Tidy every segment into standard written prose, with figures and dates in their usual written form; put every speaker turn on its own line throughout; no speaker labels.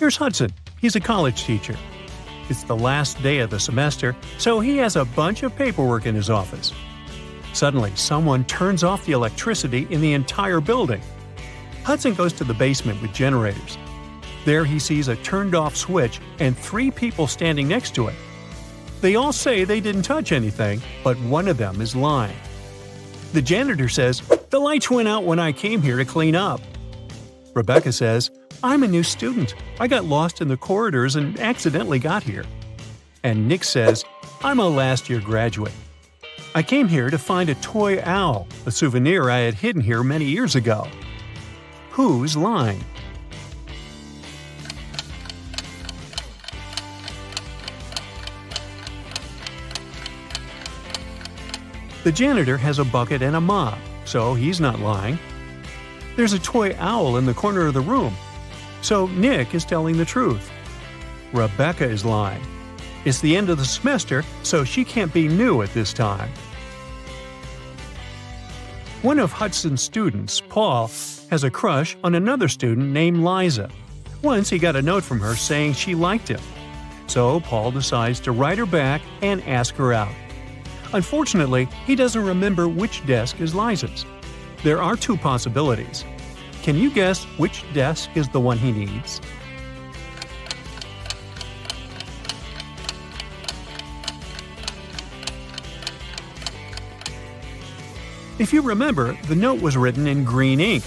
Here's Hudson. He's a college teacher. It's the last day of the semester, so he has a bunch of paperwork in his office. Suddenly, someone turns off the electricity in the entire building. Hudson goes to the basement with generators. There he sees a turned-off switch and 3 people standing next to it. They all say they didn't touch anything, but one of them is lying. The janitor says, "The lights went out when I came here to clean up." Rebecca says, "I'm a new student. I got lost in the corridors and accidentally got here." And Nick says, "I'm a last-year graduate. I came here to find a toy owl, a souvenir I had hidden here many years ago." Who's lying? The janitor has a bucket and a mop, so he's not lying. There's a toy owl in the corner of the room, so Nick is telling the truth. Rebecca is lying. It's the end of the semester, so she can't be new at this time. One of Hudson's students, Paul, has a crush on another student named Liza. Once he got a note from her saying she liked him. So Paul decides to write her back and ask her out. Unfortunately, he doesn't remember which desk is Liza's. There are 2 possibilities. Can you guess which desk is the one he needs? If you remember, the note was written in green ink.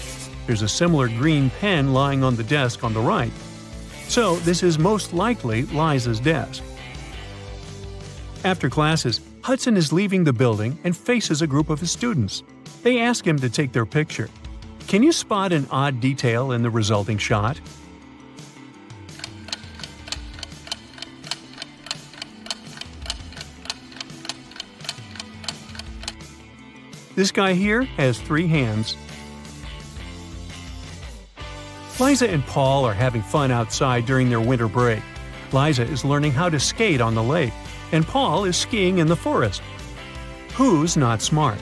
There's a similar green pen lying on the desk on the right. So this is most likely Liza's desk. After classes, Hudson is leaving the building and faces a group of his students. They ask him to take their picture. Can you spot an odd detail in the resulting shot? This guy here has 3 hands. Liza and Paul are having fun outside during their winter break. Liza is learning how to skate on the lake, and Paul is skiing in the forest. Who's not smart?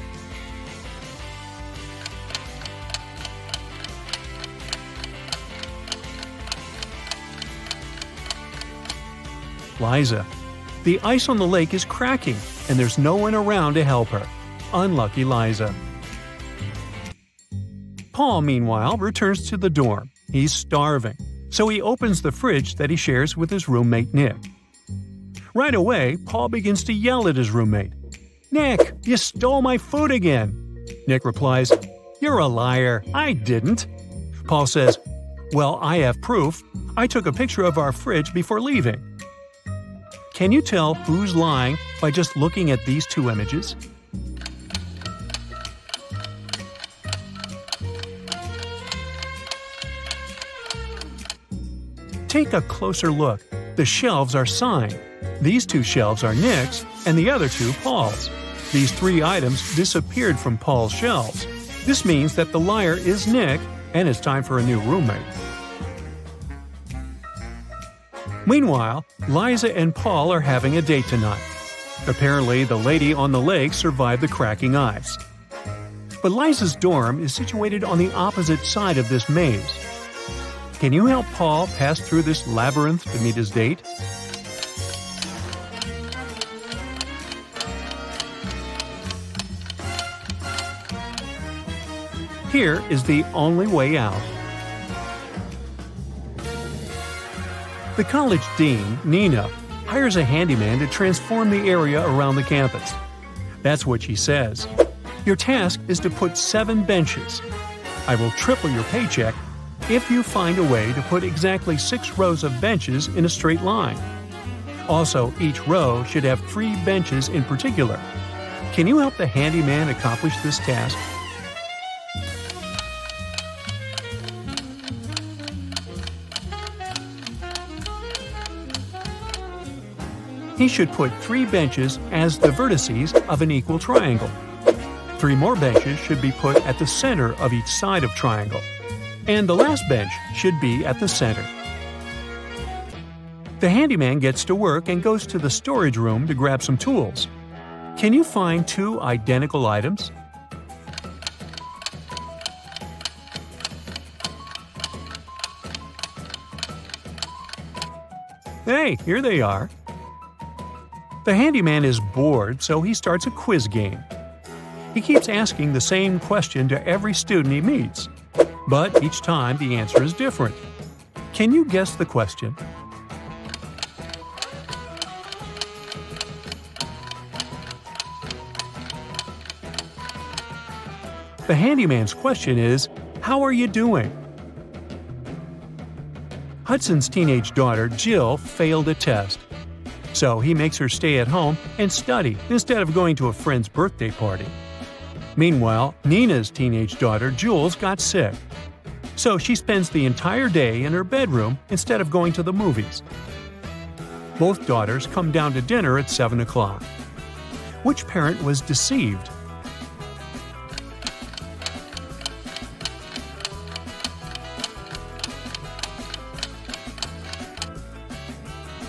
Liza. The ice on the lake is cracking, and there's no one around to help her. Unlucky Liza. Paul, meanwhile, returns to the dorm. He's starving, so he opens the fridge that he shares with his roommate Nick. Right away, Paul begins to yell at his roommate. "Nick, you stole my food again!" Nick replies, "You're a liar. I didn't." Paul says, "Well, I have proof. I took a picture of our fridge before leaving." Can you tell who's lying by just looking at these 2 images? Take a closer look. The shelves are signed. These 2 shelves are Nick's, and the other 2 Paul's. These 3 items disappeared from Paul's shelves. This means that the liar is Nick, and it's time for a new roommate. Meanwhile, Liza and Paul are having a date tonight. Apparently, the lady on the lake survived the cracking ice. But Liza's dorm is situated on the opposite side of this maze. Can you help Paul pass through this labyrinth to meet his date? Here is the only way out. The college dean, Nina, hires a handyman to transform the area around the campus. That's what she says. Your task is to put 7 benches. I will triple your paycheck if you find a way to put exactly 6 rows of benches in a straight line. Also, each row should have 3 benches in particular. Can you help the handyman accomplish this task? He should put 3 benches as the vertices of an equal triangle. 3 more benches should be put at the center of each side of triangle. And the last bench should be at the center. The handyman gets to work and goes to the storage room to grab some tools. Can you find 2 identical items? Hey, here they are. The handyman is bored, so he starts a quiz game. He keeps asking the same question to every student he meets, but each time the answer is different. Can you guess the question? The handyman's question is, "How are you doing?" Hudson's teenage daughter, Jill, failed a test. So he makes her stay at home and study instead of going to a friend's birthday party. Meanwhile, Nina's teenage daughter, Jules, got sick. So she spends the entire day in her bedroom instead of going to the movies. Both daughters come down to dinner at 7 o'clock. Which parent was deceived?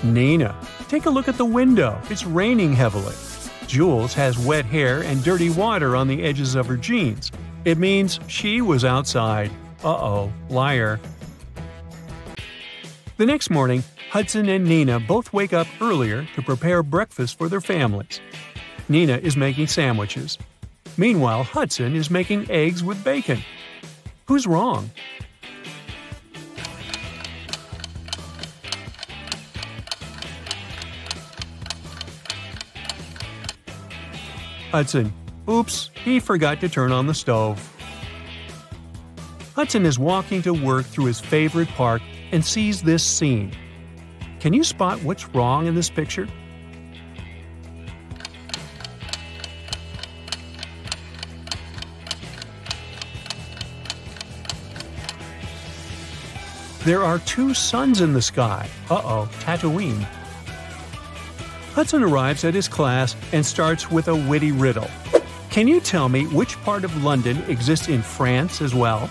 Nina. Take a look at the window. It's raining heavily. Jules has wet hair and dirty water on the edges of her jeans. It means she was outside. Uh-oh, liar. The next morning, Hudson and Nina both wake up earlier to prepare breakfast for their families. Nina is making sandwiches. Meanwhile, Hudson is making eggs with bacon. Who's wrong? Hudson. Oops, he forgot to turn on the stove. Hudson is walking to work through his favorite park and sees this scene. Can you spot what's wrong in this picture? There are two suns in the sky. Uh-oh, Tatooine. Hudson arrives at his class and starts with a witty riddle. Can you tell me which part of London exists in France as well?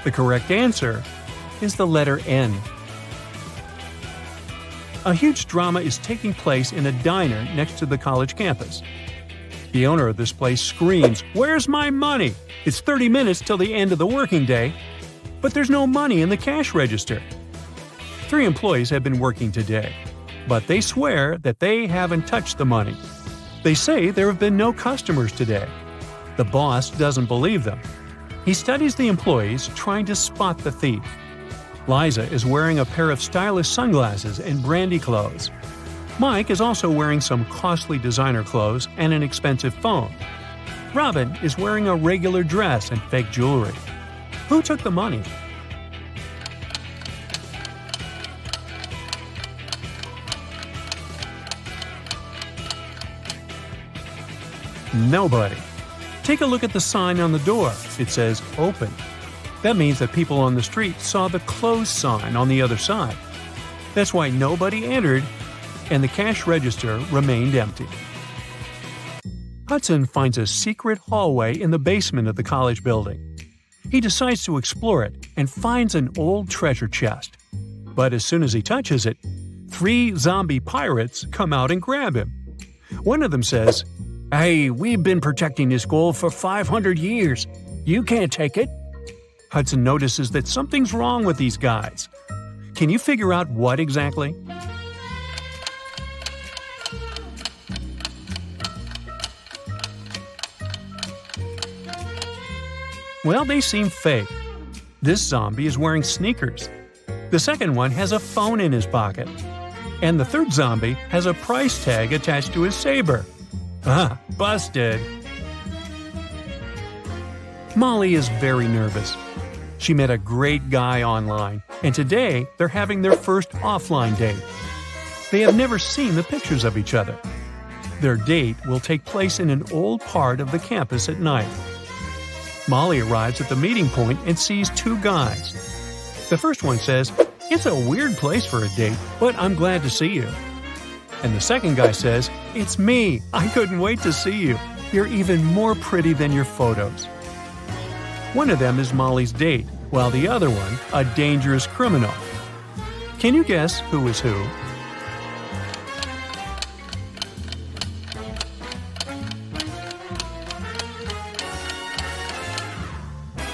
The correct answer is the letter N. A huge drama is taking place in a diner next to the college campus. The owner of this place screams, "Where's my money? It's 30 minutes till the end of the working day." But there's no money in the cash register. 3 employees have been working today, but they swear that they haven't touched the money. They say there have been no customers today. The boss doesn't believe them. He studies the employees, trying to spot the thief. Liza is wearing a pair of stylish sunglasses and brandy clothes. Mike is also wearing some costly designer clothes and an expensive phone. Robin is wearing a regular dress and fake jewelry. Who took the money? Nobody. Take a look at the sign on the door. It says "Open." That means that people on the street saw the closed sign on the other side. That's why nobody entered, and the cash register remained empty. Hudson finds a secret hallway in the basement of the college building. He decides to explore it and finds an old treasure chest. But as soon as he touches it, 3 zombie pirates come out and grab him. One of them says, "Hey, we've been protecting this gold for 500 years. You can't take it." Hudson notices that something's wrong with these guys. Can you figure out what exactly? Well, they seem fake. This zombie is wearing sneakers. The second one has a phone in his pocket. And the third zombie has a price tag attached to his saber. Ah, busted! Molly is very nervous. She met a great guy online, and today they're having their first offline date. They have never seen the pictures of each other. Their date will take place in an old part of the campus at night. Molly arrives at the meeting point and sees 2 guys. The first one says, "It's a weird place for a date, but I'm glad to see you." And the second guy says, "It's me. I couldn't wait to see you. You're even more pretty than your photos." One of them is Molly's date, while the other one, a dangerous criminal. Can you guess who is who?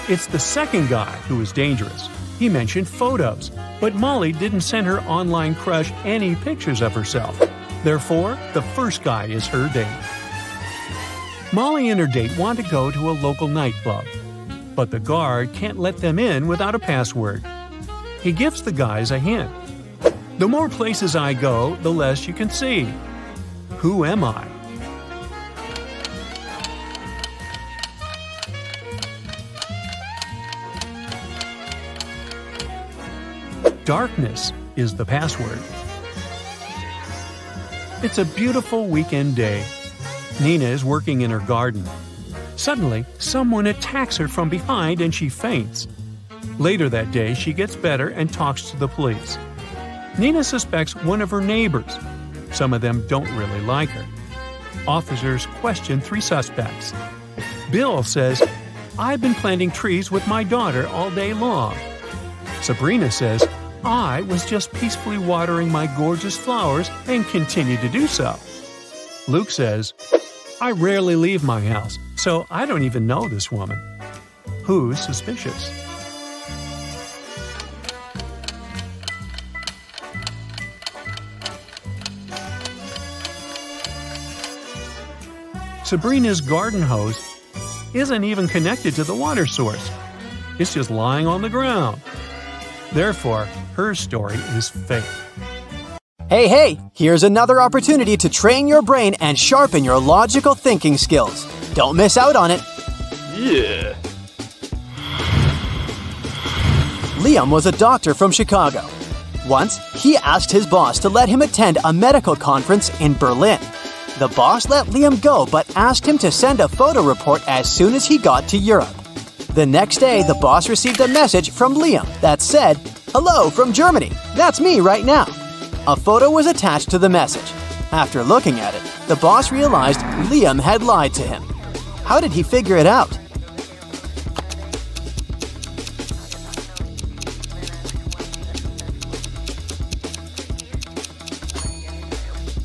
It's the second guy who is dangerous. He mentioned photos, but Molly didn't send her online crush any pictures of herself. Therefore, the first guy is her date. Molly and her date want to go to a local nightclub, but the guard can't let them in without a password. He gives the guys a hint. The more places I go, the less you can see. Who am I? Darkness is the password. It's a beautiful weekend day. Nina is working in her garden. Suddenly, someone attacks her from behind and she faints. Later that day, she gets better and talks to the police. Nina suspects one of her neighbors. Some of them don't really like her. Officers question 3 suspects. Bill says, "I've been planting trees with my daughter all day long." Sabrina says, "I was just peacefully watering my gorgeous flowers and continue to do so." Luke says, "I rarely leave my house, so I don't even know this woman." Who's suspicious? Sabrina's garden hose isn't even connected to the water source. It's just lying on the ground. Therefore, her story is fake.
Hey, here's another opportunity to train your brain and sharpen your logical thinking skills. Don't miss out on it.
Yeah.
Liam was a doctor from Chicago. Once, he asked his boss to let him attend a medical conference in Berlin. The boss let Liam go but asked him to send a photo report as soon as he got to Europe. The next day, the boss received a message from Liam that said, "Hello from Germany, that's me right now." A photo was attached to the message. After looking at it, the boss realized Liam had lied to him. How did he figure it out?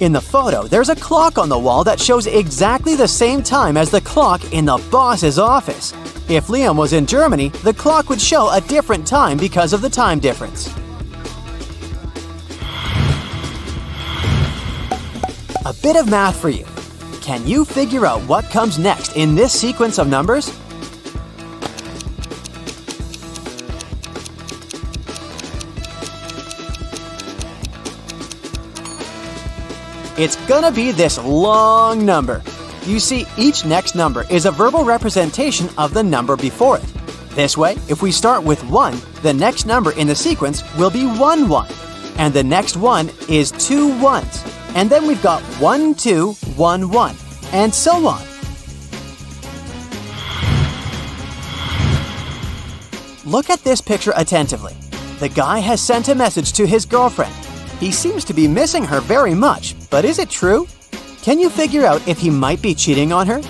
In the photo, there's a clock on the wall that shows exactly the same time as the clock in the boss's office. If Liam was in Germany, the clock would show a different time because of the time difference. A bit of math for you. Can you figure out what comes next in this sequence of numbers? It's gonna be this long number. You see, each next number is a verbal representation of the number before it. This way, if we start with 1, the next number in the sequence will be 1, 1. And the next one is 2 ones. And then we've got 1, 2, 1, 1, and so on. Look at this picture attentively. The guy has sent a message to his girlfriend. He seems to be missing her very much, but is it true? Can you figure out if he might be cheating on her?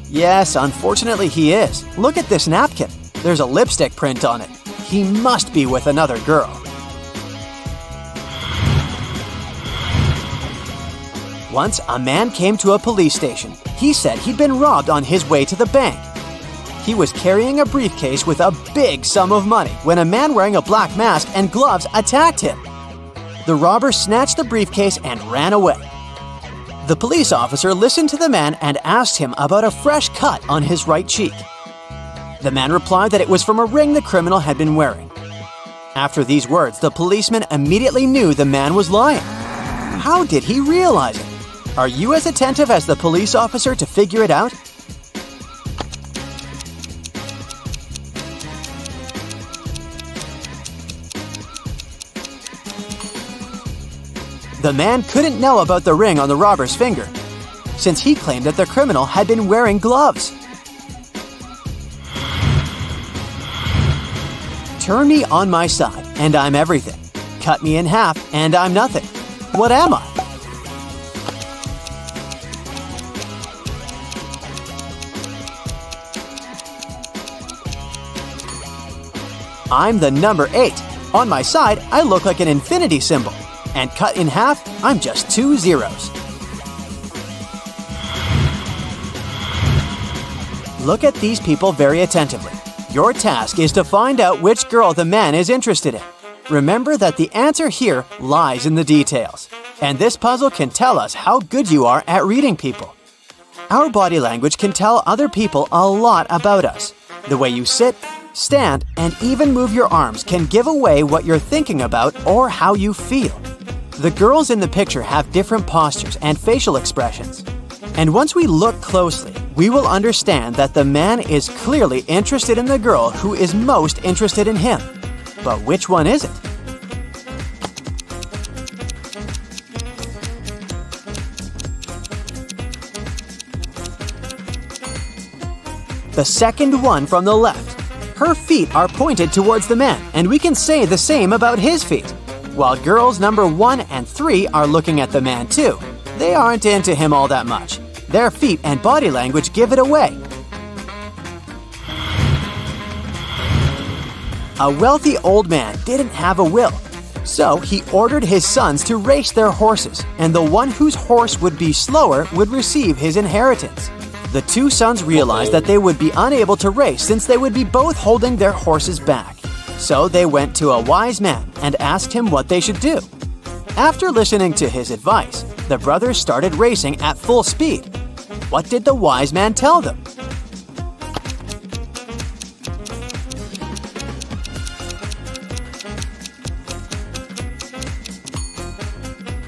Yes, unfortunately he is. Look at this napkin. There's a lipstick print on it. He must be with another girl. Once, a man came to a police station. He said he'd been robbed on his way to the bank. He was carrying a briefcase with a big sum of money when a man wearing a black mask and gloves attacked him. The robber snatched the briefcase and ran away. The police officer listened to the man and asked him about a fresh cut on his right cheek. The man replied that it was from a ring the criminal had been wearing. After these words, the policeman immediately knew the man was lying. How did he realize it? Are you as attentive as the police officer to figure it out? The man couldn't know about the ring on the robber's finger, since he claimed that the criminal had been wearing gloves. Turn me on my side, and I'm everything. Cut me in half, and I'm nothing. What am I? I'm the number 8. On my side, I look like an infinity symbol. And cut in half, I'm just 2 zeros. Look at these people very attentively. Your task is to find out which girl the man is interested in. Remember that the answer here lies in the details. And this puzzle can tell us how good you are at reading people. Our body language can tell other people a lot about us. The way you sit, stand, and even move your arms can give away what you're thinking about or how you feel. The girls in the picture have different postures and facial expressions. And once we look closely, we will understand that the man is clearly interested in the girl who is most interested in him. But which one is it? The second one from the left. Her feet are pointed towards the man, and we can say the same about his feet. While girls number 1 and 3 are looking at the man too. They aren't into him all that much. Their feet and body language give it away. A wealthy old man didn't have a will, so he ordered his sons to race their horses, and the one whose horse would be slower would receive his inheritance. The 2 sons realized that they would be unable to race since they would be both holding their horses back. So they went to a wise man and asked him what they should do. After listening to his advice, the brothers started racing at full speed. What did the wise man tell them?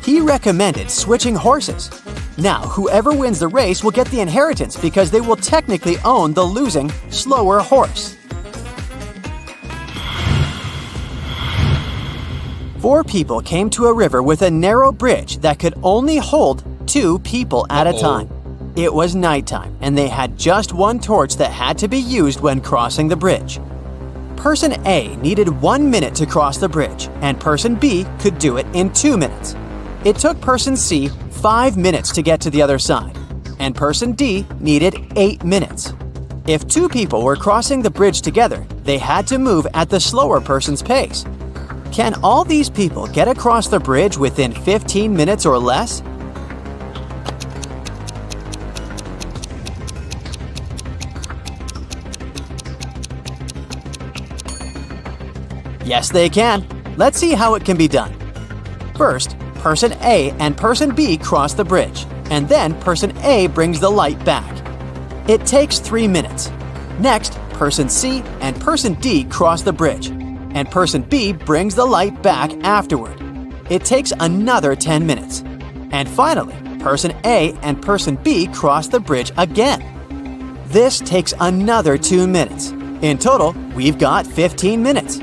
He recommended switching horses. Now, whoever wins the race will get the inheritance because they will technically own the losing, slower horse. 4 people came to a river with a narrow bridge that could only hold 2 people at a time. It was nighttime, and they had just one torch that had to be used when crossing the bridge. Person A needed 1 minute to cross the bridge, and person B could do it in 2 minutes. It took person C 5 minutes to get to the other side, and person D needed 8 minutes. If 2 people were crossing the bridge together, they had to move at the slower person's pace. Can all these people get across the bridge within 15 minutes or less? Yes, they can. Let's see how it can be done. First, person A and person B cross the bridge, and then person A brings the light back. It takes 3 minutes. Next, person C and person D cross the bridge, and person B brings the light back afterward. It takes another 10 minutes. And finally, person A and person B cross the bridge again. This takes another 2 minutes. In total, we've got 15 minutes.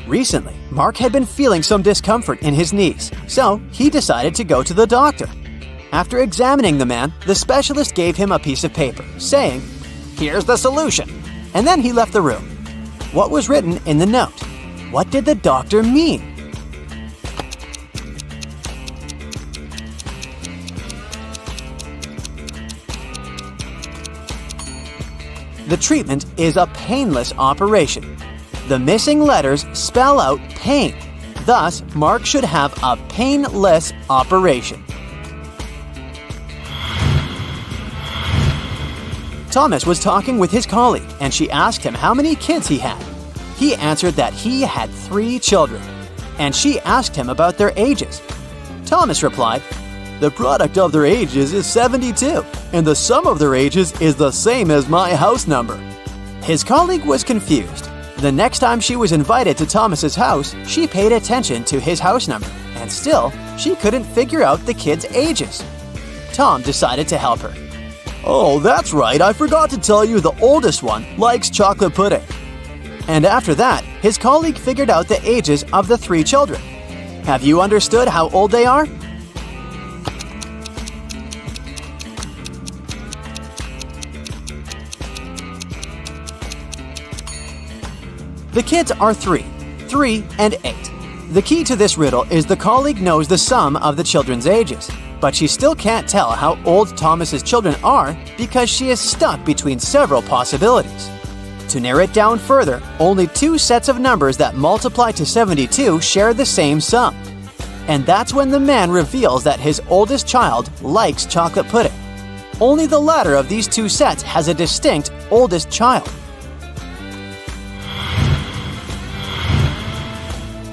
Recently, Mark had been feeling some discomfort in his knees, so he decided to go to the doctor. After examining the man, the specialist gave him a piece of paper, saying, "Here's the solution," and then he left the room. What was written in the note? What did the doctor mean? The treatment is a painless operation. The missing letters spell out pain. Thus, Mark should have a painless operation. Thomas was talking with his colleague, and she asked him how many kids he had. He answered that he had 3 children, and she asked him about their ages. Thomas replied, "The product of their ages is 72, and the sum of their ages is the same as my house number." His colleague was confused. The next time she was invited to Thomas's house, she paid attention to his house number, and still, she couldn't figure out the kids' ages. Tom decided to help her. "Oh, that's right, I forgot to tell you the oldest one likes chocolate pudding." And after that, his colleague figured out the ages of the 3 children. Have you understood how old they are? The kids are 3, 3, and 8. The key to this riddle is the colleague knows the sum of the children's ages, but she still can't tell how old Thomas's children are because she is stuck between several possibilities. To narrow it down further, only 2 sets of numbers that multiply to 72 share the same sum. And that's when the man reveals that his oldest child likes chocolate pudding. Only the latter of these 2 sets has a distinct oldest child.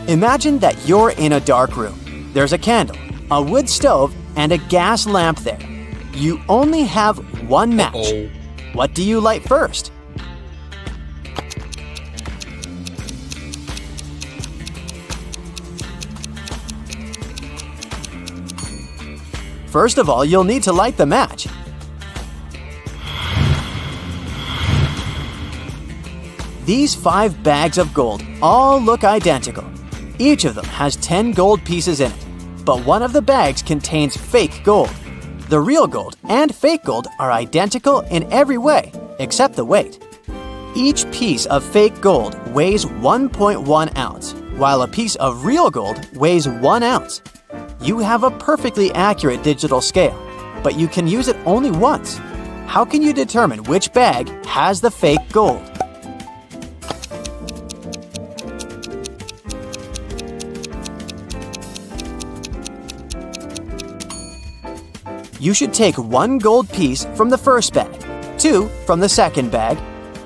Imagine that you're in a dark room. There's a candle, a wood stove, and a gas lamp there. You only have one match. What do you light first? First of all, you'll need to light the match. These 5 bags of gold all look identical. Each of them has 10 gold pieces in it, but one of the bags contains fake gold. The real gold and fake gold are identical in every way, except the weight. Each piece of fake gold weighs 1.1 ounce, while a piece of real gold weighs 1 ounce. You have a perfectly accurate digital scale, but you can use it only once. How can you determine which bag has the fake gold? You should take 1 gold piece from the first bag, 2 from the second bag,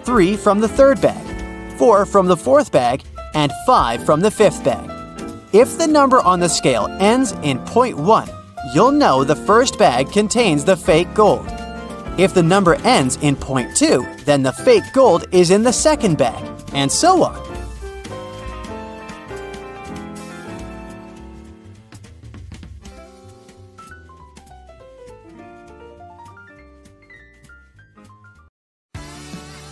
3 from the third bag, 4 from the fourth bag, and 5 from the fifth bag. If the number on the scale ends in 0.1, you'll know the first bag contains the fake gold. If the number ends in 0.2, then the fake gold is in the second bag, and so on.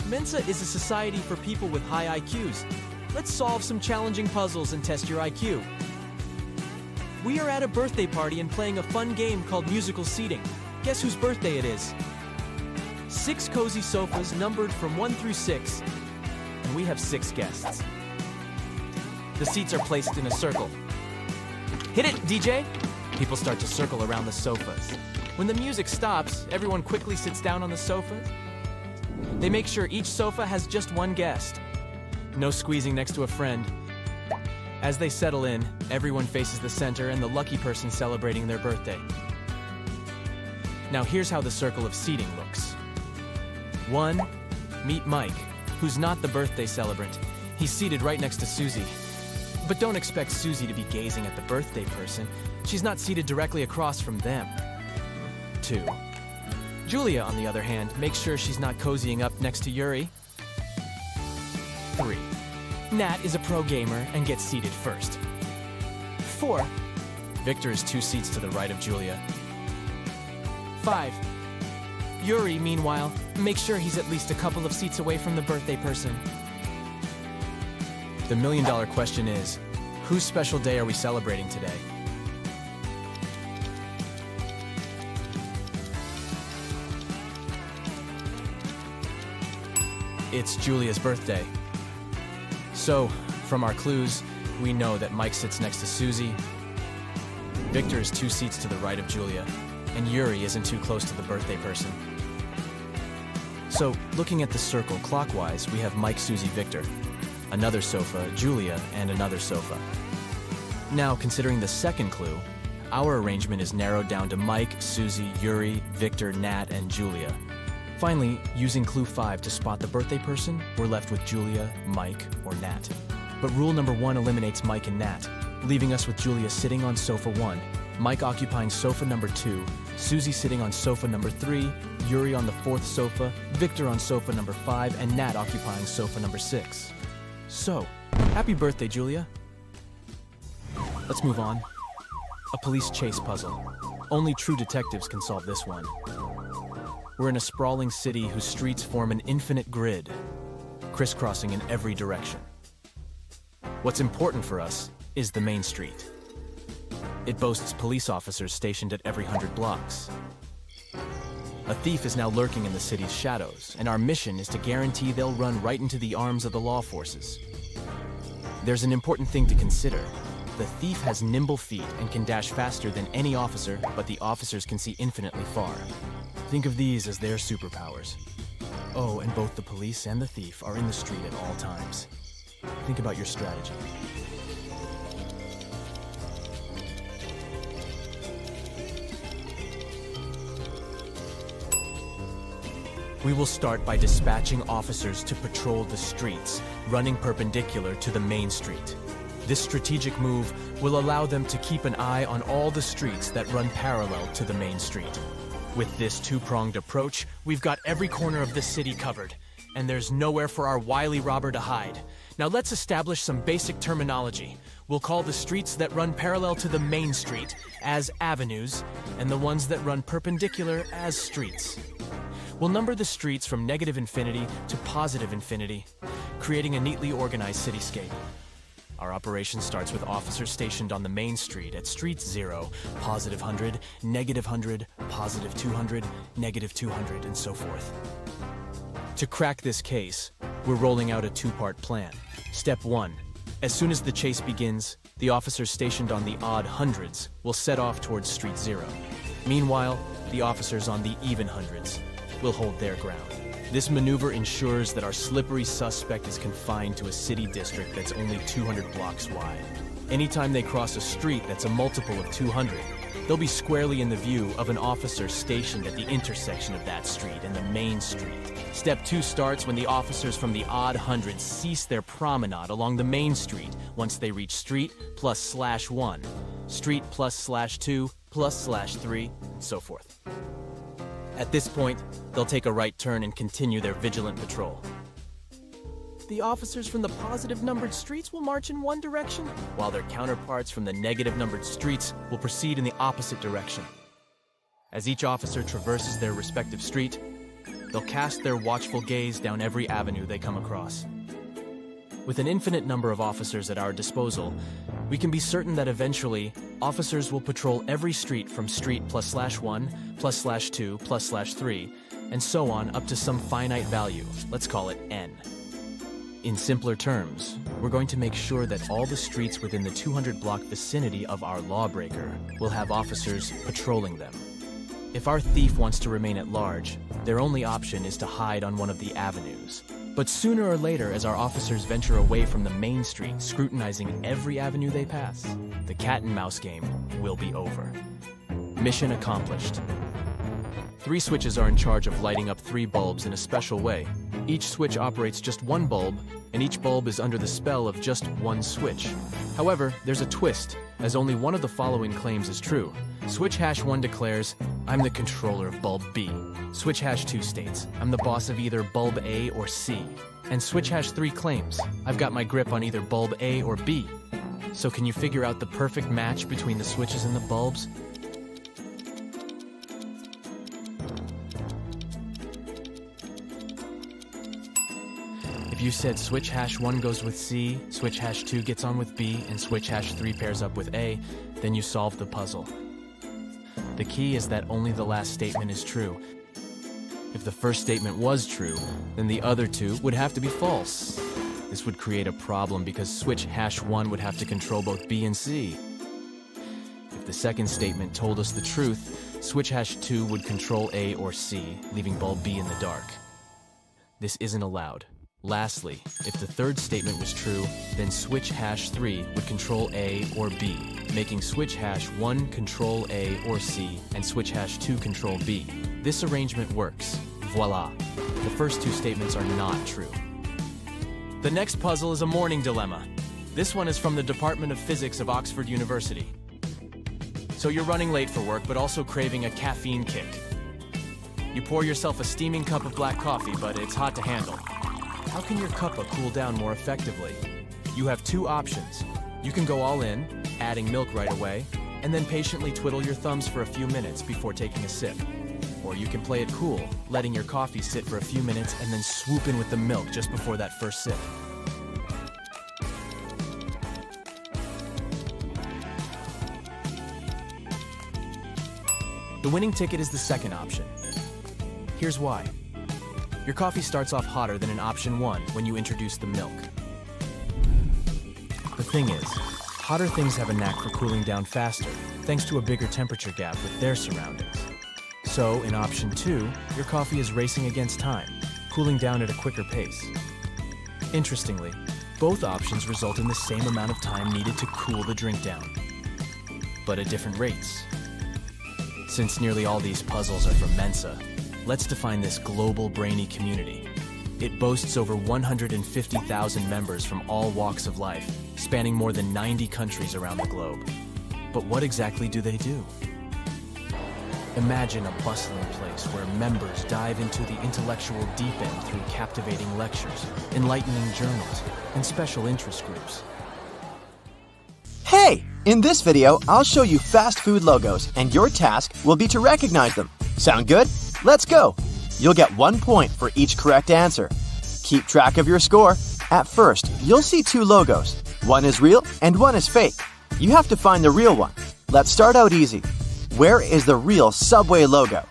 Mensa is a society for people with high IQs. Let's solve some challenging puzzles and test your IQ. We are at a birthday party and playing a fun game called musical seating. Guess whose birthday it is? 6 cozy sofas numbered from 1 through 6, and we have 6 guests. The seats are placed in a circle. Hit it, DJ! People start to circle around the sofas. When the music stops, everyone quickly sits down on the sofas. They make sure each sofa has just 1 guest. No squeezing next to a friend. As they settle in, everyone faces the center and the lucky person celebrating their birthday. Now here's how the circle of seating looks. 1. Meet Mike, who's not the birthday celebrant. He's seated right next to Susie. But don't expect Susie to be gazing at the birthday person. She's not seated directly across from them. 2. Julia, on the other hand, makes sure she's not cozying up next to Yuri. 3. Nat is a pro gamer and gets seated first. 4. Victor is 2 seats to the right of Julia. 5. Yuri, meanwhile, makes sure he's at least a couple of seats away from the birthday person. The million-dollar question is, whose special day are we celebrating today? It's Julia's birthday. So, from our clues, we know that Mike sits next to Susie, Victor is 2 seats to the right of Julia, and Yuri isn't too close to the birthday person. So, looking at the circle clockwise, we have Mike, Susie, Victor, another sofa, Julia, and another sofa. Now, considering the second clue, our arrangement is narrowed down to Mike, Susie, Yuri, Victor, Nat, and Julia. Finally, using clue 5 to spot the birthday person, we're left with Julia, Mike, or Nat. But rule number 1 eliminates Mike and Nat, leaving us with Julia sitting on sofa 1, Mike occupying sofa number 2, Susie sitting on sofa number 3, Yuri on the 4th sofa, Victor on sofa number 5, and Nat occupying sofa number 6. So, happy birthday, Julia. Let's move on. A police chase puzzle. Only true detectives can solve this one. We're in a sprawling city whose streets form an infinite grid, crisscrossing in every direction. What's important for us is the main street. It boasts police officers stationed at every 100 blocks. A thief is now lurking in the city's shadows, and our mission is to guarantee they'll run right into the arms of the law forces. There's an important thing to consider. The thief has nimble feet and can dash faster than any officer, but the officers can see infinitely far. Think of these as their superpowers. Oh, and both the police and the thief are in the street at all times. Think about your strategy. We will start by dispatching officers to patrol the streets, running perpendicular to the main street. This strategic move will allow them to keep an eye on all the streets that run parallel to the main street. With this two-pronged approach, we've got every corner of the city covered, and there's nowhere for our wily robber to hide. Now let's establish some basic terminology. We'll call the streets that run parallel to the main street as avenues, and the ones that run perpendicular as streets. We'll number the streets from negative infinity to positive infinity, creating a neatly organized cityscape. Our operation starts with officers stationed on the main street at streets 0, positive 100, negative 100, positive 200, negative 200, and so forth. To crack this case, we're rolling out a two-part plan. Step 1. As soon as the chase begins, the officers stationed on the odd hundreds will set off towards street 0. Meanwhile, the officers on the even hundreds will hold their ground. This maneuver ensures that our slippery suspect is confined to a city district that's only 200 blocks wide. Anytime they cross a street that's a multiple of 200, they'll be squarely in the view of an officer stationed at the intersection of that street and the main street. Step 2 starts when the officers from the odd hundreds cease their promenade along the main street once they reach street plus /1, street plus /2 plus /3, and so forth. At this point, they'll take a right turn and continue their vigilant patrol. The officers from the positive-numbered streets will march in one direction, while their counterparts from the negative-numbered streets will proceed in the opposite direction. As each officer traverses their respective street, they'll cast their watchful gaze down every avenue they come across. With an infinite number of officers at our disposal, we can be certain that eventually, officers will patrol every street from street plus /1, plus /2, plus /3, and so on up to some finite value, let's call it n. In simpler terms, we're going to make sure that all the streets within the 200-block vicinity of our lawbreaker will have officers patrolling them. If our thief wants to remain at large, their only option is to hide on one of the avenues. But sooner or later, as our officers venture away from the main street, scrutinizing every avenue they pass, the cat-and-mouse game will be over. Mission accomplished. 3 switches are in charge of lighting up 3 bulbs in a special way. Each switch operates just 1 bulb, and each bulb is under the spell of just 1 switch. However, there's a twist, as only one of the following claims is true. Switch #1 declares, "I'm the controller of bulb B." Switch #2 states, "I'm the boss of either bulb A or C." And switch #3 claims, "I've got my grip on either bulb A or B." So can you figure out the perfect match between the switches and the bulbs? If you said switch #1 goes with C, switch #2 gets on with B, and switch #3 pairs up with A, then you solve the puzzle. The key is that only the last statement is true. If the first statement was true, then the other 2 would have to be false. This would create a problem because switch #1 would have to control both B and C. If the second statement told us the truth, switch #2 would control A or C, leaving bulb B in the dark. This isn't allowed. Lastly, if the third statement was true, then switch #3 would control A or B, making switch #1 control A or C, and switch #2 control B. This arrangement works. Voila. The first 2 statements are not true. The next puzzle is a morning dilemma. This one is from the Department of Physics of Oxford University. So you're running late for work, but also craving a caffeine kick. You pour yourself a steaming cup of black coffee, but it's hot to handle. How can your cuppa cool down more effectively? You have 2 options. You can go all in, adding milk right away, and then patiently twiddle your thumbs for a few minutes before taking a sip. Or you can play it cool, letting your coffee sit for a few minutes and then swoop in with the milk just before that first sip. The winning ticket is the second option. Here's why. Your coffee starts off hotter than in option 1 when you introduce the milk. The thing is, hotter things have a knack for cooling down faster, thanks to a bigger temperature gap with their surroundings. So, in option 2, your coffee is racing against time. cooling down at a quicker pace. Interestingly, both options result in the same amount of time needed to cool the drink down, but at different rates. Since nearly all these puzzles are from Mensa, let's define this global brainy community. It boasts over 150,000 members from all walks of life, spanning more than 90 countries around the globe. But what exactly do they do? Imagine a bustling place where members dive into the intellectual deep end through captivating lectures, enlightening journals, and special interest groups.
Hey! In this video, I'll show you fast food logos, and your task will be to recognize them. Sound good? Let's go! You'll get 1 point for each correct answer. Keep track of your score. At first, you'll see 2 logos. One is real and one is fake. You have to find the real one. Let's start out easy. Where is the real Subway logo?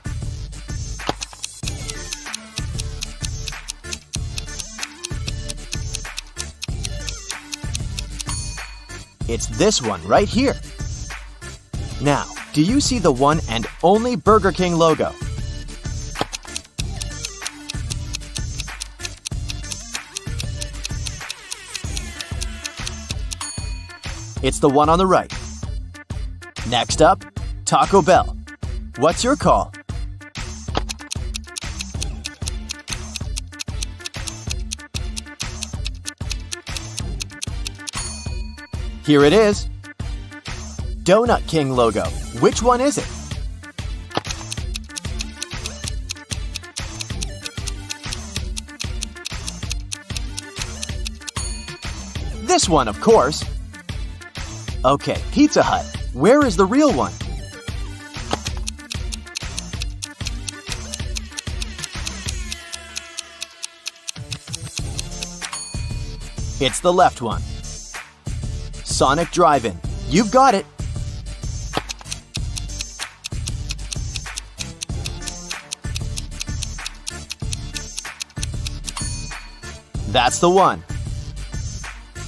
It's this one right here. Now, do you see the one and only Burger King logo? It's the one on the right. Next up, Taco Bell. What's your call? Here it is. Donut King logo. Which one is it? This one, of course. Okay, Pizza Hut. Where is the real one? It's the left one. Sonic Drive-In. You've got it. That's the one.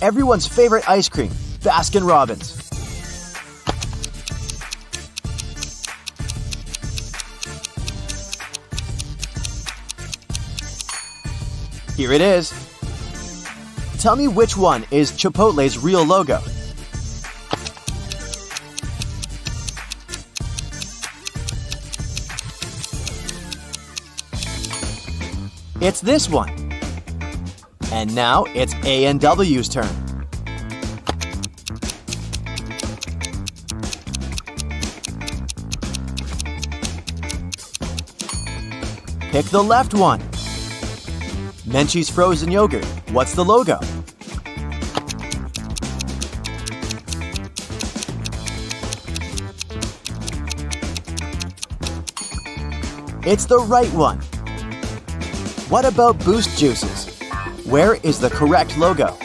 Everyone's favorite ice cream, Baskin Robbins. Here it is. Tell me which one is Chipotle's real logo. It's this one. And now it's A&W's turn. Pick the left one. Menchie's Frozen Yogurt. What's the logo? It's the right one. What about Boost Juices? Where is the correct logo?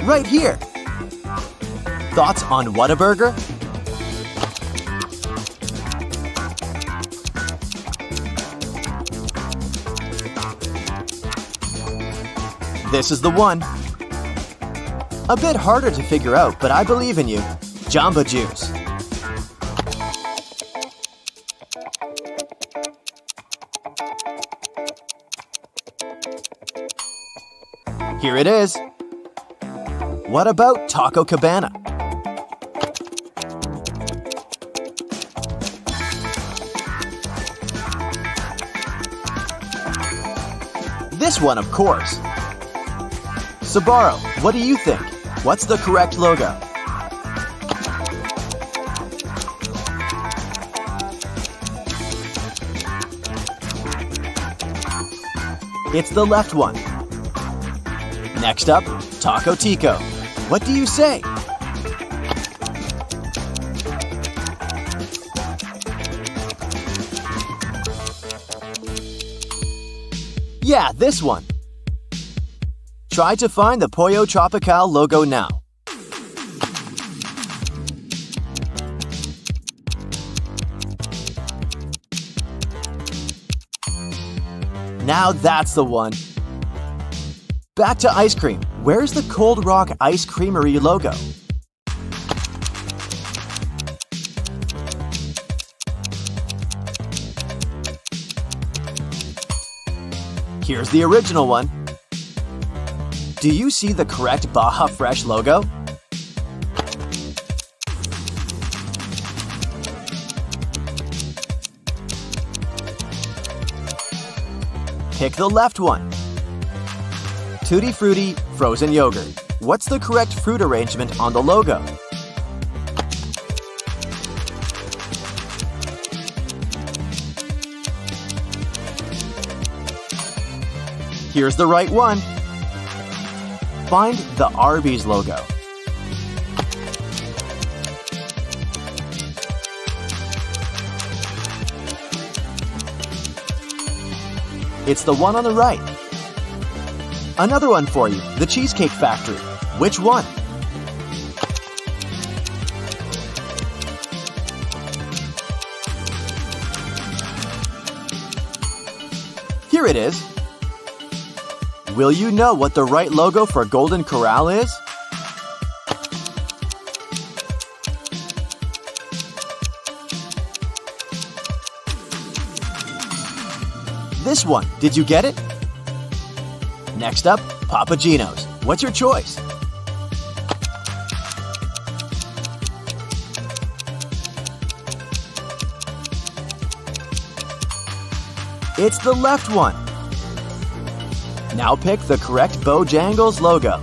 Right here. Thoughts on Whataburger? This is the one. A bit harder to figure out, but I believe in you. Jamba Juice. Here it is. What about Taco Cabana? This one, of course. Sbarro, what do you think? What's the correct logo? It's the left one. Next up, Taco Tico. What do you say? Yeah, this one. Try to find the Pollo Tropical logo now. Now that's the one. Back to ice cream. Where's the Cold Rock Ice Creamery logo? Here's the original one. Do you see the correct Baja Fresh logo? Pick the left one. Tutti Frutti Frozen Yogurt. What's the correct fruit arrangement on the logo? Here's the right one. Find the Arby's logo. It's the one on the right. Another one for you, the Cheesecake Factory. Which one? Here it is. Will you know what the right logo for Golden Corral is? This one, did you get it? Next up, Papa Gino's. What's your choice? It's the left one. Now pick the correct Bojangles logo.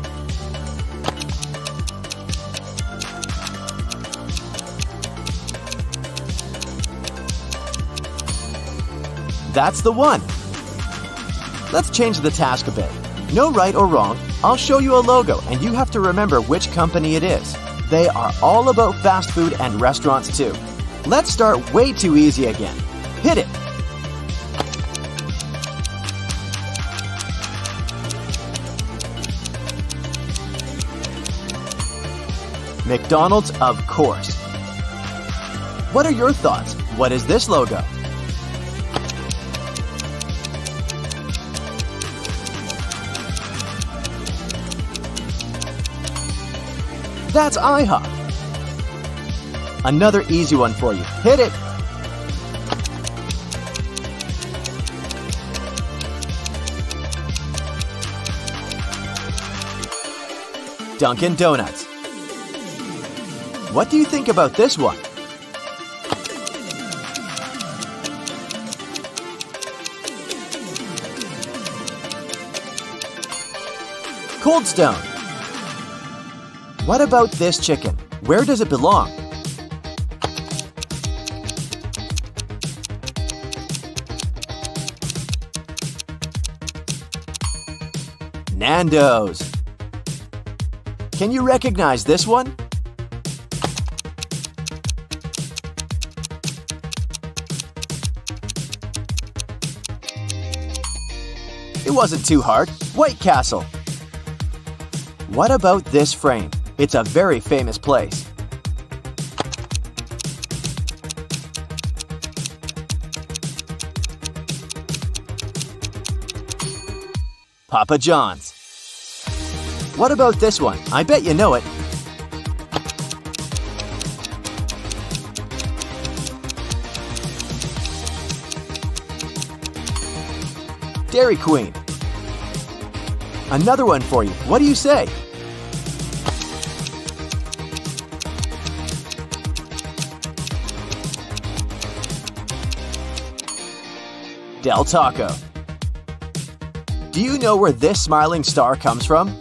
That's the one. Let's change the task a bit. No right or wrong, I'll show you a logo and you have to remember which company it is. They are all about fast food and restaurants too. Let's start way too easy again. Hit it! McDonald's, of course. What are your thoughts? What is this logo? That's IHOP. Another easy one for you. Hit it! Dunkin' Donuts. What do you think about this one? Cold Stone. What about this chicken? Where does it belong? Nando's. Can you recognize this one? It wasn't too hard. White Castle. What about this frame? It's a very famous place. Papa John's. What about this one? I bet you know it. Dairy Queen. Another one for you. What do you say? Del Taco. Do you know where this smiling star comes from?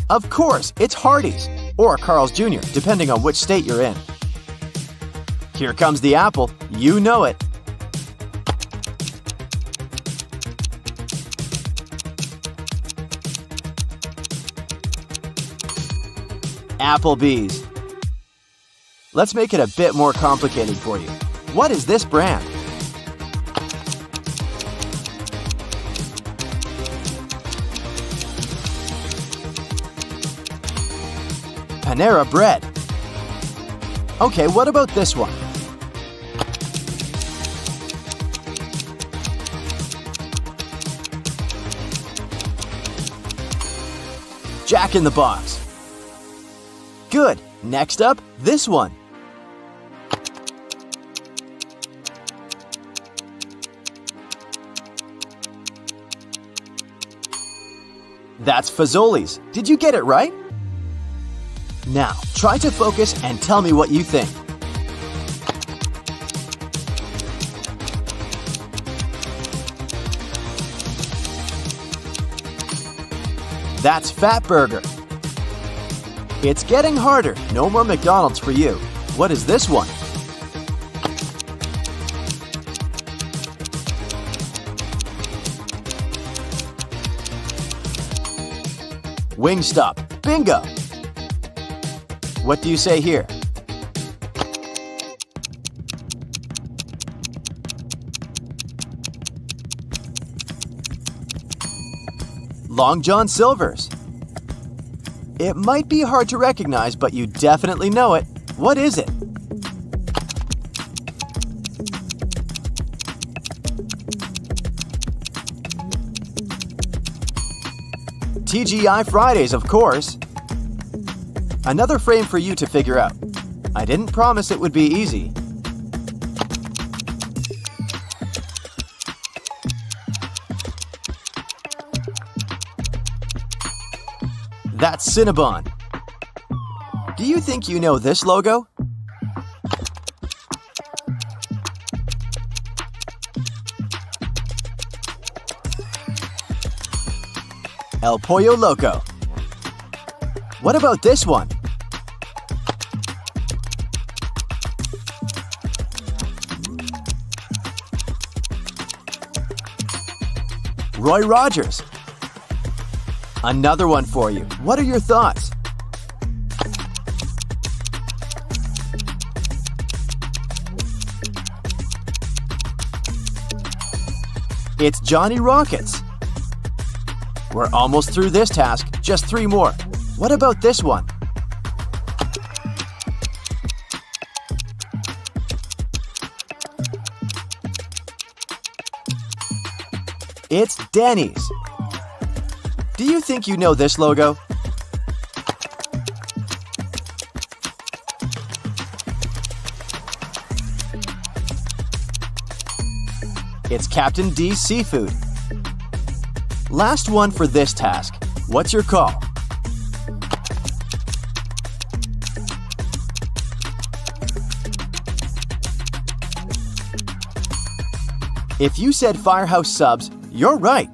Of course, it's Hardee's, or Carl's Jr., depending on which state you're in. Here comes the apple. You know it. Applebee's. Let's make it a bit more complicated for you. What is this brand? Panera Bread. Okay, what about this one? Jack in the Box. Good. Next up, this one. That's Fazoli's. Did you get it right? Now, try to focus and tell me what you think. That's Fatburger. It's getting harder. No more McDonald's for you. What is this one? Wingstop. Bingo! What do you say here? Long John Silver's. It might be hard to recognize, but you definitely know it. What is it? TGI Fridays, of course. Another frame for you to figure out. I didn't promise it would be easy. That's Cinnabon. Do you think you know this logo? El Pollo Loco. What about this one? Roy Rogers. Another one for you. What are your thoughts? It's Johnny Rockets. We're almost through this task. Just 3 more. What about this one? It's Denny's. Do you think you know this logo? It's Captain D's Seafood. Last one for this task. What's your call? If you said Firehouse Subs, you're right.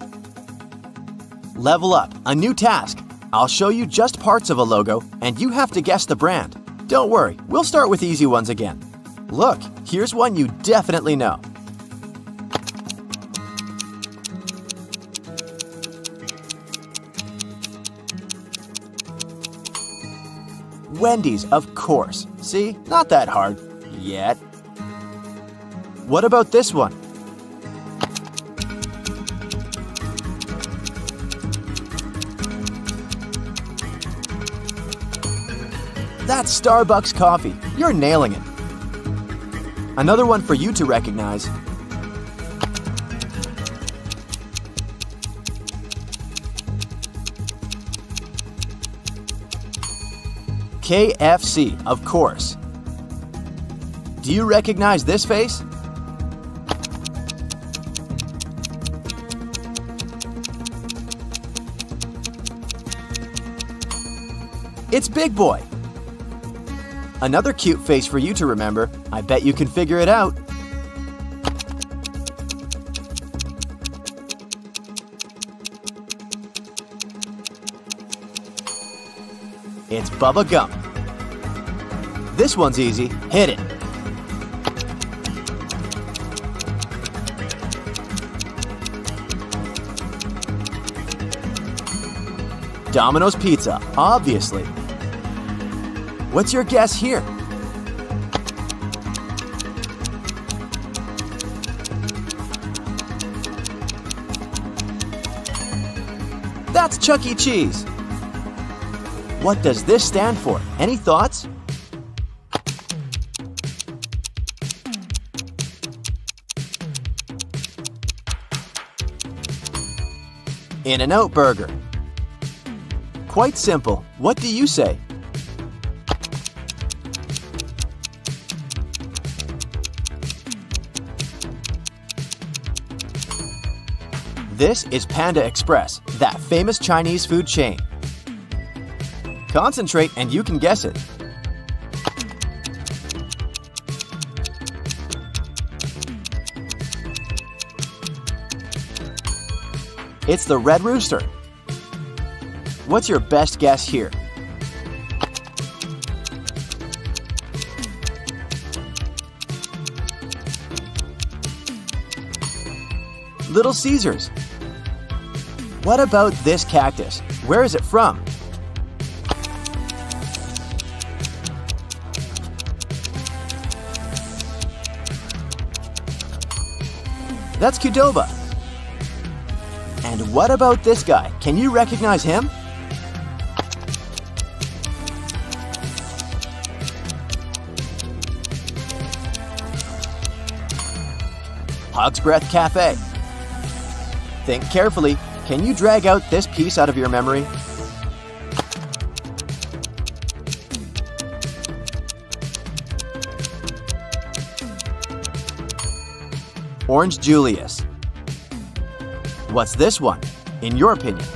Level Up, a new task. I'll show you just parts of a logo, and you have to guess the brand. Don't worry, we'll start with easy ones again. Look, here's one you definitely know. Wendy's, of course. See, not that hard. Yet. What about this one? That's Starbucks coffee. You're nailing it. Another one for you to recognize. KFC, of course. Do you recognize this face? It's Big Boy. Another cute face for you to remember. I bet you can figure it out. It's Bubba Gump. This one's easy. Hit it. Domino's Pizza, obviously. What's your guess here? That's Chuck E. Cheese. What does this stand for? Any thoughts? In-N-Out Burger. Quite simple. What do you say? This is Panda Express, that famous Chinese food chain. Concentrate and you can guess it. It's the Red Rooster. What's your best guess here? Little Caesars. What about this cactus? Where is it from? That's Qdoba. And what about this guy? Can you recognize him? Hog's Breath Cafe. Think carefully. Can you drag out this piece out of your memory? Orange Julius. What's this one, in your opinion?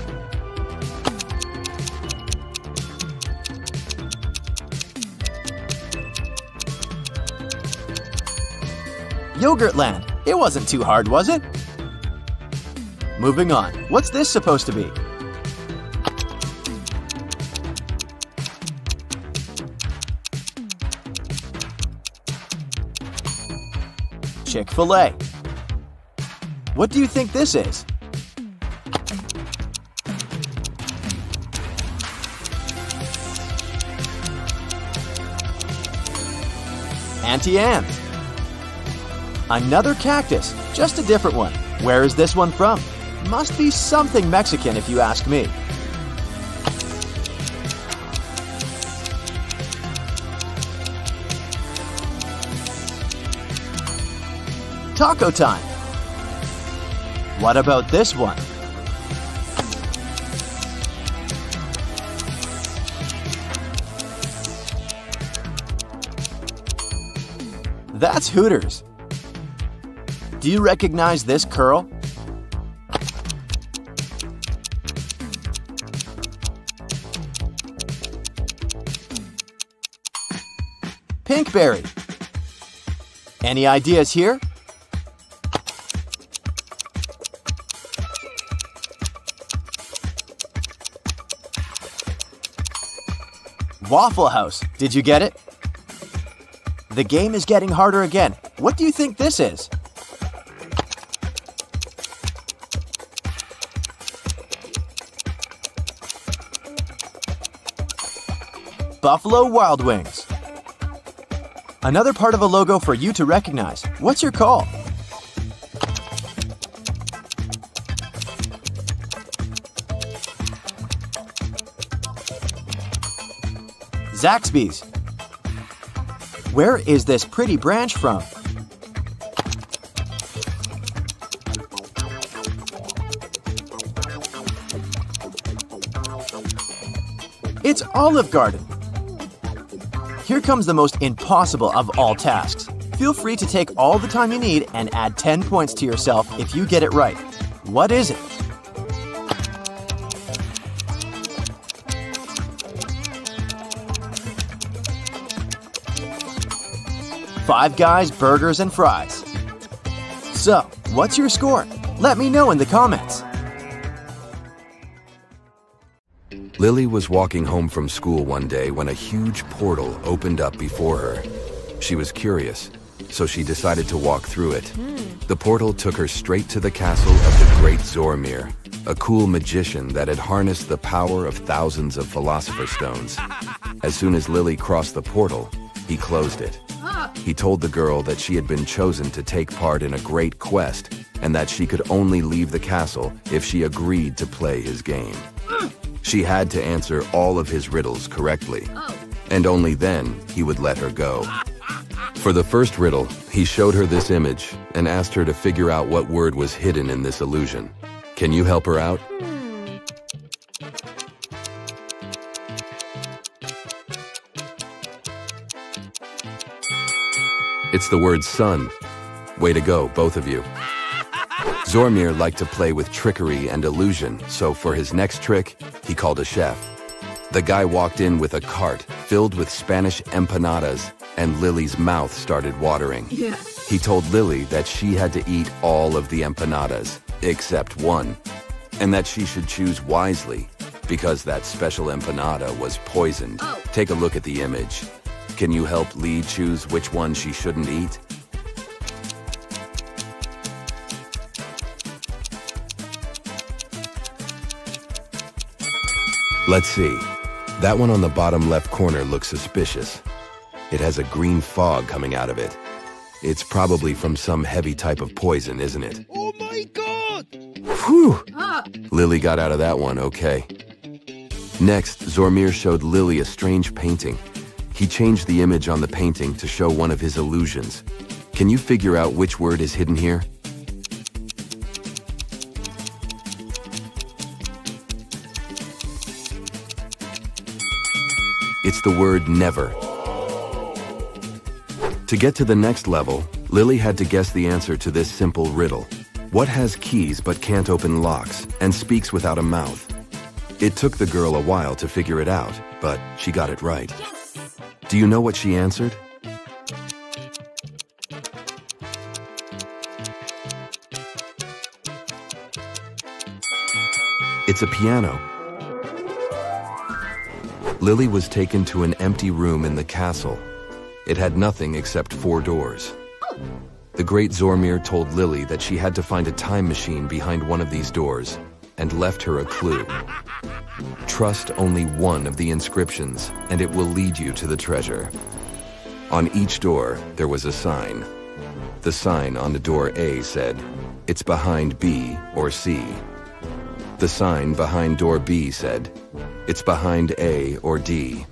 Yogurtland. It wasn't too hard, was it? Moving on. What's this supposed to be? Chick-fil-A. What do you think this is? Auntie Anne's. Another cactus, just a different one. Where is this one from? Must be something Mexican if you ask me. Taco time. What about this one? That's Hooters. Do you recognize this curl? Pinkberry. Any ideas here? Waffle House. Did you get it? The game is getting harder again. What do you think this is? Buffalo Wild Wings. Another part of a logo for you to recognize. What's your call? Zaxby's. Where is this pretty branch from? It's Olive Garden. Here comes the most impossible of all tasks. Feel free to take all the time you need and add 10 points to yourself if you get it right. What is it? Five Guys Burgers and Fries. So, what's your score? Let me know in the comments.
Lily was walking home from school one day when a huge portal opened up before her. She was curious, so she decided to walk through it. The portal took her straight to the castle of the Great Zormir, a cool magician that had harnessed the power of thousands of Philosopher's Stones. As soon as Lily crossed the portal, he closed it. He told the girl that she had been chosen to take part in a great quest and that she could only leave the castle if she agreed to play his game. She had to answer all of his riddles correctly, and only then he would let her go. For the first riddle, he showed her this image and asked her to figure out what word was hidden in this illusion. Can you help her out? It's the word sun. Way to go, both of you. Zormir liked to play with trickery and illusion, so for his next trick, he called a chef. The guy walked in with a cart filled with Spanish empanadas, and Lily's mouth started watering.
Yeah.
He told Lily that she had to eat all of the empanadas, except one, and that she should choose wisely, because that special empanada was poisoned.
Oh.
Take a look at the image. Can you help Lee choose which one she shouldn't eat? Let's see. That one on the bottom left corner looks suspicious. It has a green fog coming out of it. It's probably from some heavy type of poison, isn't it?
Oh my god!
Whew!
Ah.
Lily got out of that one okay. Next, Zormir showed Lily a strange painting. He changed the image on the painting to show one of his illusions. Can you figure out which word is hidden here? It's the word never. To get to the next level, Lily had to guess the answer to this simple riddle. What has keys but can't open locks and speaks without a mouth? It took the girl a while to figure it out, but she got it right.
Yes.
Do you know what she answered? It's a piano. Lily was taken to an empty room in the castle. It had nothing except 4 doors. The great Zormir told Lily that she had to find a time machine behind one of these doors and left her a clue. Trust only one of the inscriptions and it will lead you to the treasure. On each door, there was a sign. The sign on the door A said, "It's behind B or C." The sign behind door B said, "It's behind A or D."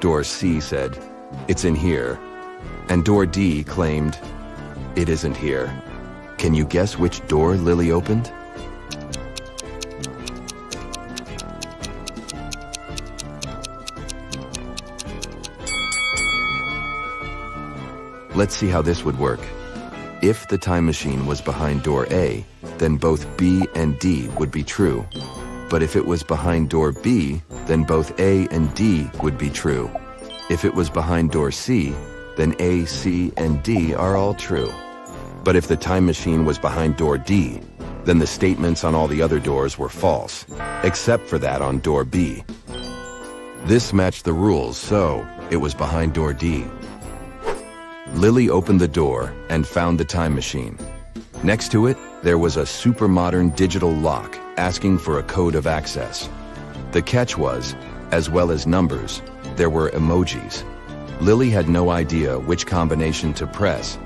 Door C said, "It's in here." And door D claimed, "It isn't here." Can you guess which door Lily opened? Let's see how this would work. If the time machine was behind door A, then both B and D would be true. But if it was behind door B, then both A and D would be true. If it was behind door C, then A, C, and D are all true. But if the time machine was behind door D, then the statements on all the other doors were false, except for that on door B. This matched the rules, so it was behind door D. Lily opened the door and found the time machine. Next to it, there was a super modern digital lock asking for a code of access. The catch was, as well as numbers, there were emojis. Lily had no idea which combination to press,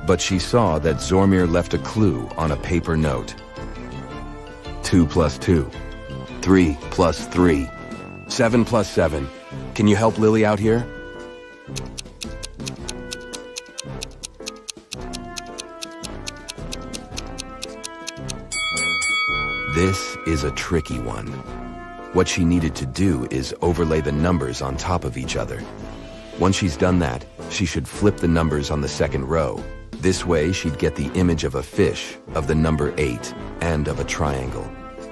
but she saw that Zormir left a clue on a paper note. 2 plus 2. 3 plus 3. 7 plus 7. Can you help Lily out here? This is a tricky one. What she needed to do is overlay the numbers on top of each other. Once she's done that, she should flip the numbers on the second row. This way, she'd get the image of a fish, of the number 8, and of a triangle.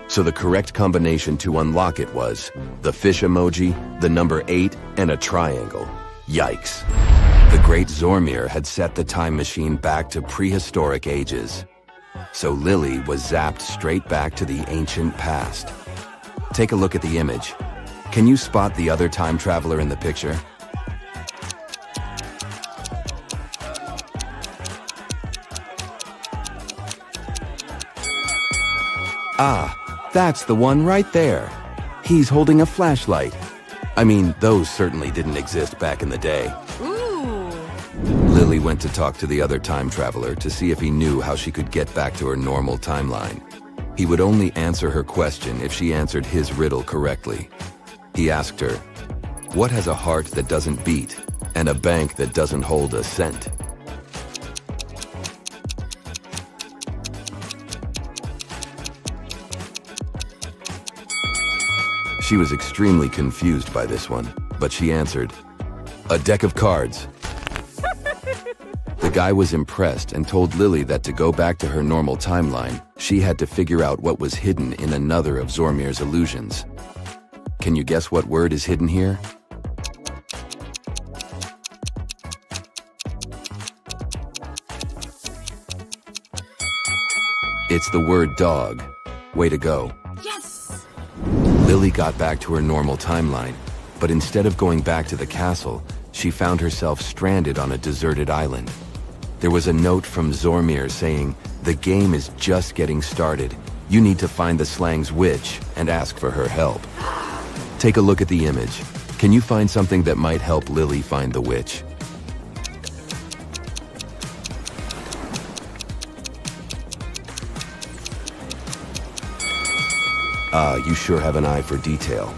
So the correct combination to unlock it was the fish emoji, the number 8, and a triangle. Yikes. The great Zormir had set the time machine back to prehistoric ages. So Lily was zapped straight back to the ancient past. Take a look at the image. Can you spot the other time traveler in the picture? Ah, that's the one right there. He's holding a flashlight. I mean, those certainly didn't exist back in the day. Lily went to talk to the other time traveler to see if he knew how she could get back to her normal timeline. He would only answer her question if she answered his riddle correctly. He asked her, "What has a heart that doesn't beat and a bank that doesn't hold a cent?" She was extremely confused by this one, but she answered, "A deck of cards." The guy was impressed and told Lily that to go back to her normal timeline, She had to figure out what was hidden in another of Zormir's illusions. Can you guess what word is hidden here? It's the word dog. Way to go.
Yes!
Lily got back to her normal timeline, but instead of going back to the castle, she found herself stranded on a deserted island. There was a note from Zormir saying, "The game is just getting started. You need to find the slang's witch and ask for her help." Take a look at the image. Can you find something that might help Lily find the witch? You sure have an eye for detail.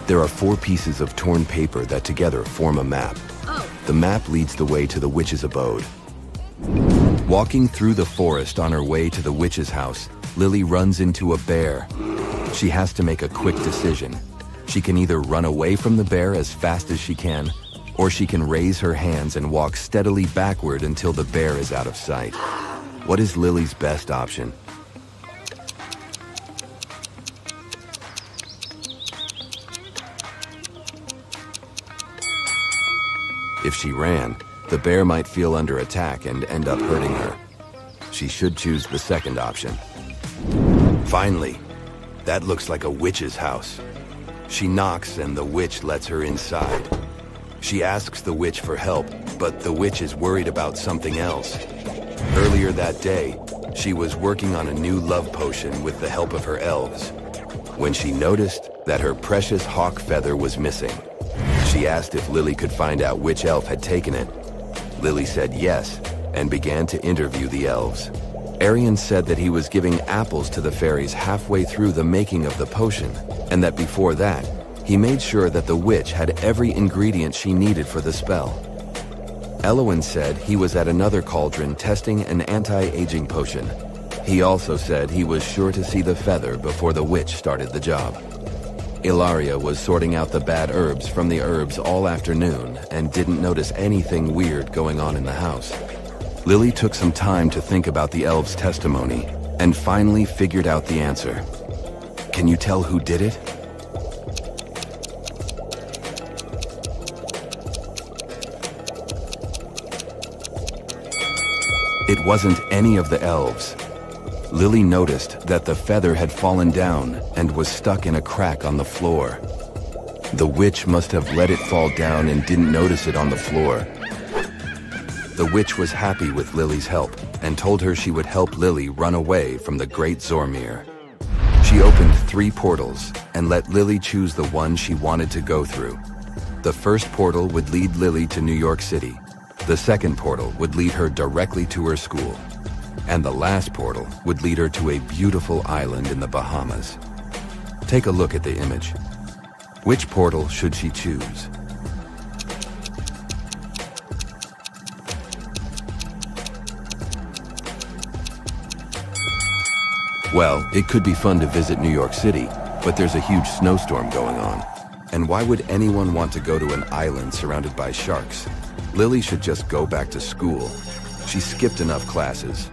There are 4 pieces of torn paper that together form a map.
Oh.
The map leads the way to the witch's abode. Walking through the forest on her way to the witch's house, Lily runs into a bear. She has to make a quick decision. She can either run away from the bear as fast as she can, or she can raise her hands and walk steadily backward until the bear is out of sight. What is Lily's best option? If she ran, the bear might feel under attack and end up hurting her. She should choose the second option. Finally, that looks like a witch's house. She knocks and the witch lets her inside. She asks the witch for help, but the witch is worried about something else. Earlier that day, she was working on a new love potion with the help of her elves, when she noticed that her precious hawk feather was missing. She asked if Lily could find out which elf had taken it. Lily said yes, and began to interview the elves. Arian said that he was giving apples to the fairies halfway through the making of the potion, and that before that, he made sure that the witch had every ingredient she needed for the spell. Elowen said he was at another cauldron testing an anti-aging potion. He also said he was sure to see the feather before the witch started the job. Ilaria was sorting out the bad herbs from the herbs all afternoon and didn't notice anything weird going on in the house. Lily took some time to think about the elves' testimony and finally figured out the answer. Can you tell who did it? It wasn't any of the elves. Lily noticed that the feather had fallen down and was stuck in a crack on the floor. The witch must have let it fall down and didn't notice it on the floor. The witch was happy with Lily's help and told her she would help Lily run away from the great Zormir. She opened 3 portals and let Lily choose the one she wanted to go through. The first portal would lead Lily to New York City. The second portal would lead her directly to her school. And the last portal would lead her to a beautiful island in the Bahamas. Take a look at the image. Which portal should she choose? Well, it could be fun to visit New York City, but there's a huge snowstorm going on. And why would anyone want to go to an island surrounded by sharks? Lily should just go back to school. She skipped enough classes.